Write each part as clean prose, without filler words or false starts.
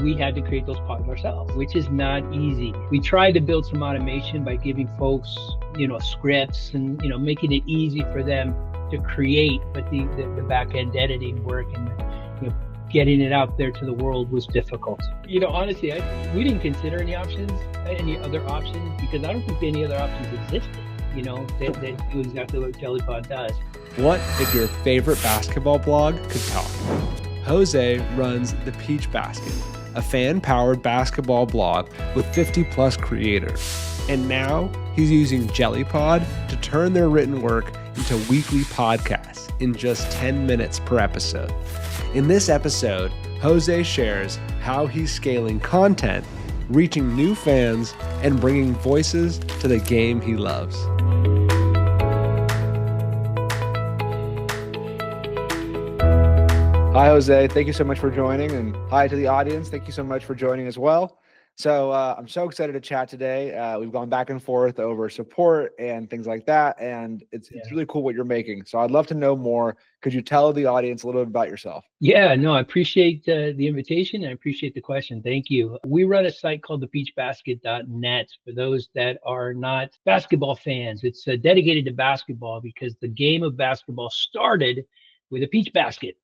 we had to create those pods ourselves, which is not easy. We tried to build some automation by giving folks, scripts and, making it easy for them to create, but the back end editing work and, getting it out there to the world was difficult. Honestly, we didn't consider any other options, because I don't think any other options existed, that do exactly what JellyPod does. What if your favorite basketball blog could talk? Jose runs The Peach Basket, a fan-powered basketball blog with 50 plus creators. And now he's using JellyPod to turn their written work into weekly podcasts in just 10 minutes per episode. In this episode, Jose shares how he's scaling content, reaching new fans, and bringing voices to the game he loves. Hi, Jose. Thank you so much for joining, and hi to the audience. Thank you so much for joining as well. So I'm so excited to chat today. We've gone back and forth over support and things like that, and it's really cool what you're making. So I'd love to know more. Could you tell the audience a little bit about yourself? Yeah, no, I appreciate the invitation. I appreciate the question. Thank you. We run a site called thepeachbasket.net for those that are not basketball fans. It's dedicated to basketball because the game of basketball started with a peach basket.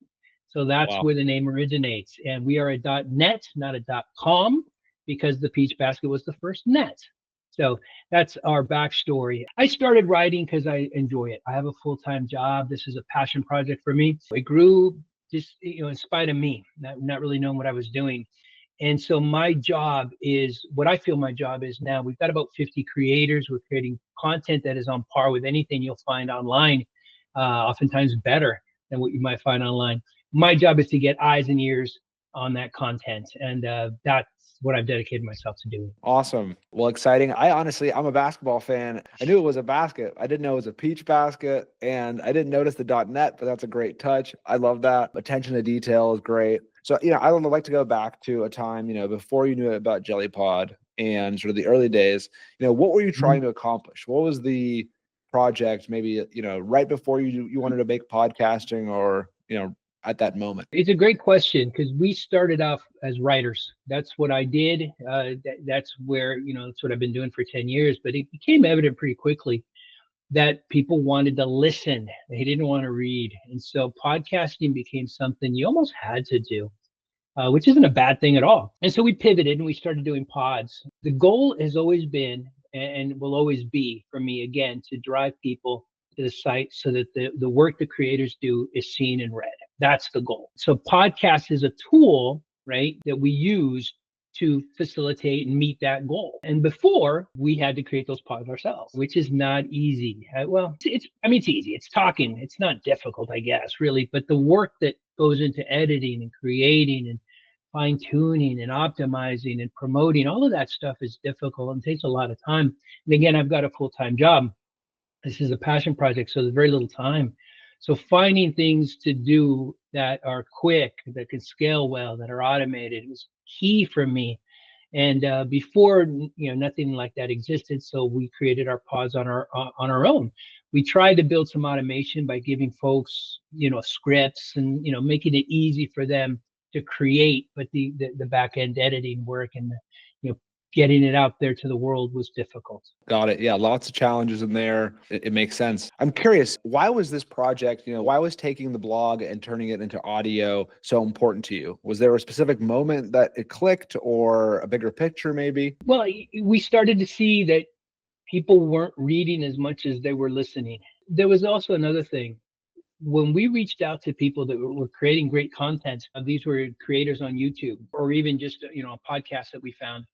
So that's where the name originates. And we are a .net, not a .com, because the Peach Basket was the first net. So that's our backstory. I started writing because I enjoy it. I have a full-time job. This is a passion project for me. It grew just, in spite of me, not really knowing what I was doing. And so my job is, what I feel my job is now, we've got about 50 creators. We're creating content that is on par with anything you'll find online, oftentimes better than what you might find online. My job is to get eyes and ears on that content. And that's what I've dedicated myself to doing. Awesome. Well, exciting. I'm a basketball fan. I knew it was a basket. I didn't know it was a peach basket, and I didn't notice the .net, but that's a great touch. I love that. Attention to detail is great. So, I would like to go back to a time, before you knew about JellyPod and sort of the early days. What were you trying to accomplish? What was the project, maybe, right before you wanted to make podcasting, or, at that moment? It's a great question, because we started off as writers. That's what I did. That's where, that's what I've been doing for 10 years. But it became evident pretty quickly that people wanted to listen. They didn't want to read. And so podcasting became something you almost had to do, which isn't a bad thing at all. And so we pivoted and we started doing pods. The goal has always been, and will always be for me, again, to drive people to the site so that the work the creators do is seen and read. That's the goal. So podcast is a tool, right, that we use to facilitate and meet that goal. And before, we had to create those pods ourselves, which is not easy. It's easy. It's talking. It's not difficult, I guess, really. But the work that goes into editing and creating and fine tuning and optimizing and promoting, all of that stuff is difficult and takes a lot of time. And again, I've got a full-time job. This is a passion project, so there's very little time. So finding things to do that are quick, that can scale well, that are automated was key for me. And before, nothing like that existed. So we created our pods on our own. We tried to build some automation by giving folks, scripts and, making it easy for them to create, but the back end editing work and getting it out there to the world was difficult. Got it. Yeah, lots of challenges in there. It makes sense. I'm curious, why was this project, why was taking the blog and turning it into audio so important to you? Was there a specific moment that it clicked, or a bigger picture maybe? Well, we started to see that people weren't reading as much as they were listening. There was also another thing. When we reached out to people that were creating great content, these were creators on YouTube, or even just, a podcast that we found,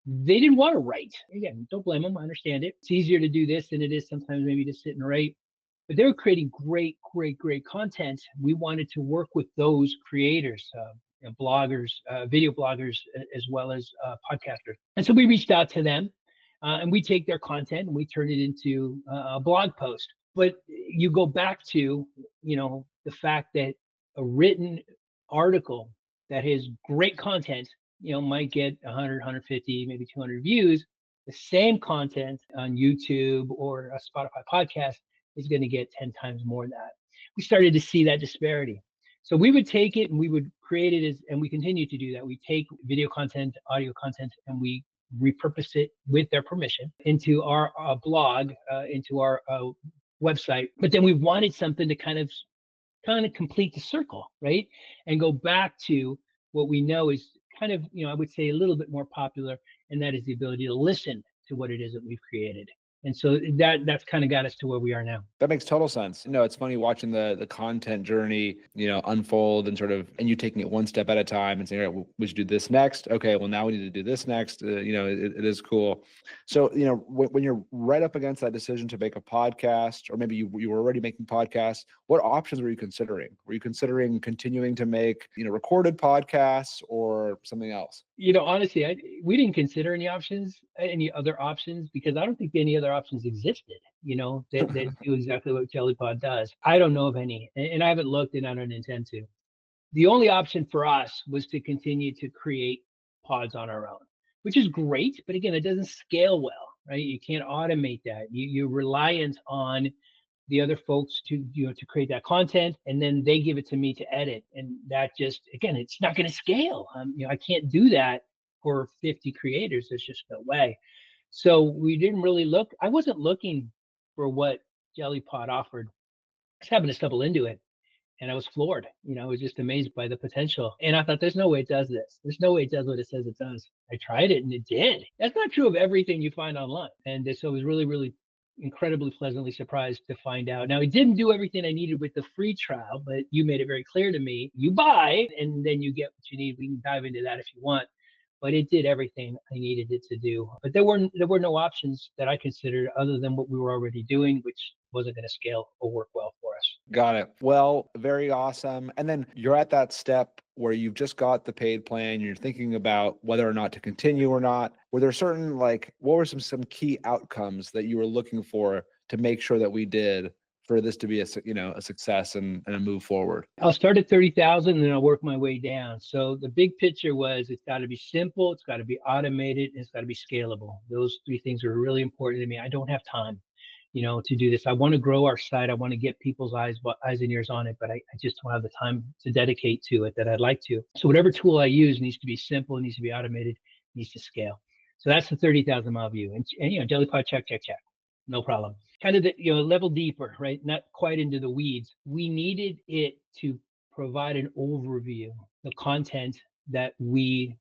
they didn't want to write. Again, don't blame them. I understand it. It's easier to do this than it is sometimes maybe to sit and write. But they were creating great content. We wanted to work with those creators, bloggers, video bloggers, as well as podcasters. And so we reached out to them, and we take their content and we turn it into a blog post. But you go back to, the fact that a written article that has great content, might get 100, 150, maybe 200 views. The same content on YouTube or a Spotify podcast is going to get 10 times more than that. We started to see that disparity. So we would take it and we would created is, and we continue to do that. We take video content, audio content, and we repurpose it with their permission into our blog, into our website. But then we wanted something to kind of complete the circle, right? And go back to what we know is kind of, I would say a little bit more popular, and that is the ability to listen to what it is that we've created. And so that's kind of got us to where we are now. That makes total sense. It's funny watching the content journey, unfold and and you taking it one step at a time and saying, all right, well, we should do this next. Okay, well, now we need to do this next. It is cool. So, when you're right up against that decision to make a podcast, or maybe you were already making podcasts, what options were you considering? Were you considering continuing to make, recorded podcasts or something else? Honestly, we didn't consider any other options, because I don't think any other options existed, that do exactly what JellyPod does. I don't know of any, and I haven't looked, and I don't intend to. The only option for us was to continue to create pods on our own, which is great, but again, it doesn't scale well, right? You can't automate that. You're reliant on the other folks to create that content, and then they give it to me to edit, and that just, again, it's not going to scale. I can't do that for 50 creators. There's just no way. So we didn't really look. I wasn't looking for what JellyPod offered. I just happened to stumble into it, and I was floored. I was just amazed by the potential, and I thought, there's no way it does this. There's no way it does what it says it does. I tried it, and it did. That's not true of everything you find online, and so it was really, really incredibly pleasantly surprised to find out. Now, it didn't do everything I needed with the free trial, but you made it very clear to me. You buy, and then you get what you need. We can dive into that if you want. But it did everything I needed it to do. But there were no options that I considered other than what we were already doing, which wasn't going to scale or work well for us. Got it. Well, very awesome. And then you're at that step where you've just got the paid plan. You're thinking about whether or not to continue or not. Were there certain, what were some key outcomes that you were looking for to make sure that we did for this to be a success and a move forward? I'll start at 30,000 and then I'll work my way down. So the big picture was, it's got to be simple, it's got to be automated, and it's got to be scalable. Those three things are really important to me. I don't have time, to do this. I want to grow our site. I want to get people's eyes and ears on it, but I just don't have the time to dedicate to it that I'd like to. So whatever tool I use needs to be simple, needs to be automated, needs to scale. So that's the 30,000 mile view. And JellyPod, check. No problem. Kind of the, level deeper, right? Not quite into the weeds. We needed it to provide an overview, the content that we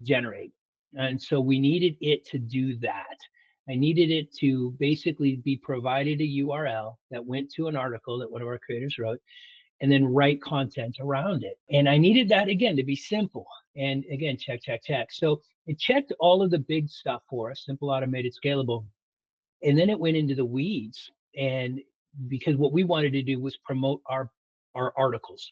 generate. And so we needed it to do that. I needed it to basically be provided a URL that went to an article that one of our creators wrote, and then write content around it. And I needed that, again, to be simple. And again, check. So it checked all of the big stuff for us: simple, automated, scalable. And then it went into the weeds. And because what we wanted to do was promote our articles.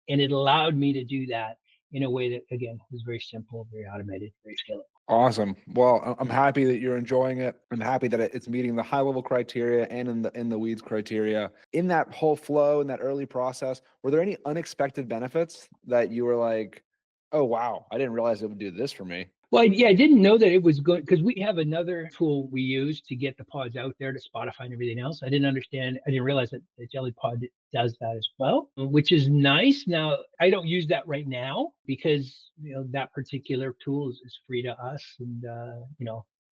And it allowed me to do that in a way that, again, was very simple, very automated, very scalable. Awesome. Well, I'm happy that you're enjoying it. I'm happy that it's meeting the high level criteria and in the weeds criteria. In that whole flow, in that early process, were there any unexpected benefits that you were like, oh, wow, I didn't realize it would do this for me? Well, yeah, I didn't know that it was good, because we have another tool we use to get the pods out there to Spotify and everything else. I didn't realize that JellyPod does that as well, which is nice. Now, I don't use that right now because, that particular tool is free to us, and,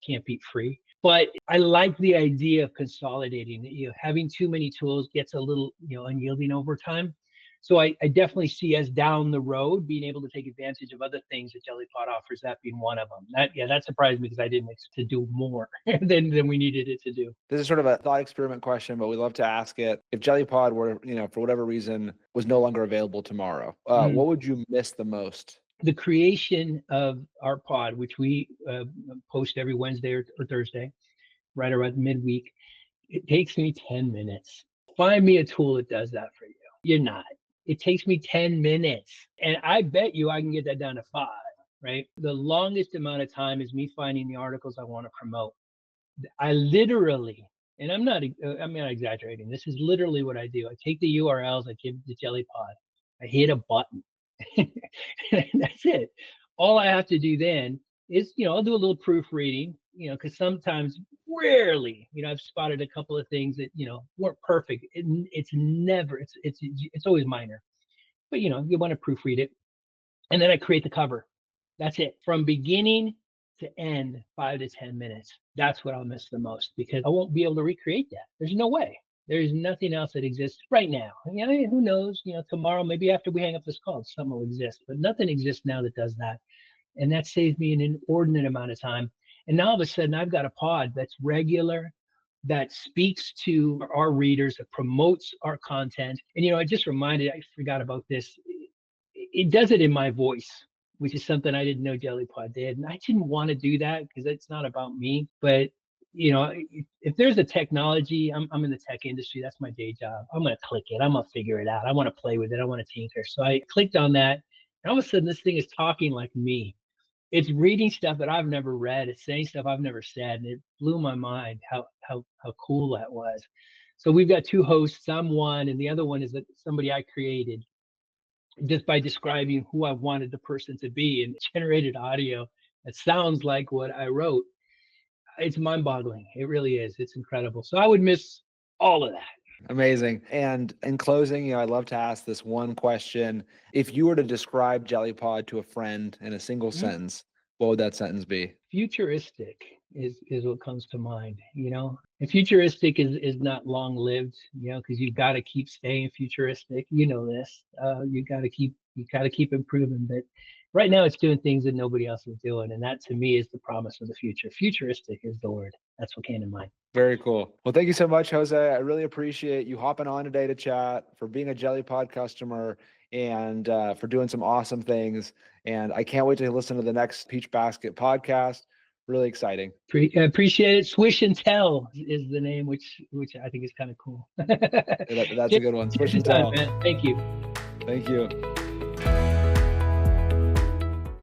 can't beat free. But I like the idea of consolidating. Having too many tools gets a little, unyielding over time. So I definitely see us down the road being able to take advantage of other things that JellyPod offers, that being one of them. That surprised me, because I didn't expect to do more than we needed it to do. This is sort of a thought experiment question, but we love to ask it. If JellyPod were, for whatever reason, was no longer available tomorrow, what would you miss the most? The creation of our pod, which we post every Wednesday or Thursday, right around midweek. It takes me 10 minutes. Find me a tool that does that for you. You're not. It takes me 10 minutes. And I bet you I can get that down to 5, right? The longest amount of time is me finding the articles I want to promote. I literally, and I'm not exaggerating, this is literally what I do. I take the URLs, I give the JellyPod, I hit a button. And that's it. All I have to do then is, I'll do a little proofreading, because sometimes, rarely, I've spotted a couple of things that, weren't perfect. It's always minor, but you want to proofread it. And then I create the cover. That's it. From beginning to end, 5 to 10 minutes. That's what I'll miss the most, because I won't be able to recreate that. There's no way. There's nothing else that exists right now. You know, who knows? You know, tomorrow, maybe after we hang up this call, something will exist. But nothing exists now that does that. And that saves me an inordinate amount of time. And now all of a sudden, I've got a pod that's regular, that speaks to our readers, that promotes our content. And, you know, I just reminded, I forgot about this. It does it in my voice, which is something I didn't know JellyPod did. And I didn't want to do that because it's not about me. But, you know, if there's a technology, I'm in the tech industry. That's my day job. I'm going to click it. I'm going to figure it out. I want to play with it. I want to tinker. So I clicked on that. And all of a sudden, this thing is talking like me. It's reading stuff that I've never read. It's saying stuff I've never said. And it blew my mind how cool that was. So we've got two hosts. I'm one, and the other one is somebody I created just by describing who I wanted the person to be, and generated audio that sounds like what I wrote. It's mind-boggling. It really is. It's incredible. So I would miss all of that. Amazing. And in closing, you know, I'd love to ask this one question. If you were to describe JellyPod to a friend in a single sentence, what would that sentence be? Futuristic is what comes to mind, you know. And futuristic is not long-lived, you know, because you've got to keep staying futuristic. You know this. You got to keep improving. But right now, it's doing things that nobody else is doing, and that to me is the promise of the future. Futuristic is the word. That's what came to mind. Very cool. Well, thank you so much, Jose. I really appreciate you hopping on today to chat, for being a JellyPod customer, and for doing some awesome things. And I can't wait to listen to the next Peach Basket podcast. Really exciting. Appreciate it. Swish and Tell is the name, which I think is kind of cool. That's a good one. Swish and Tell. Man. Thank you. Thank you.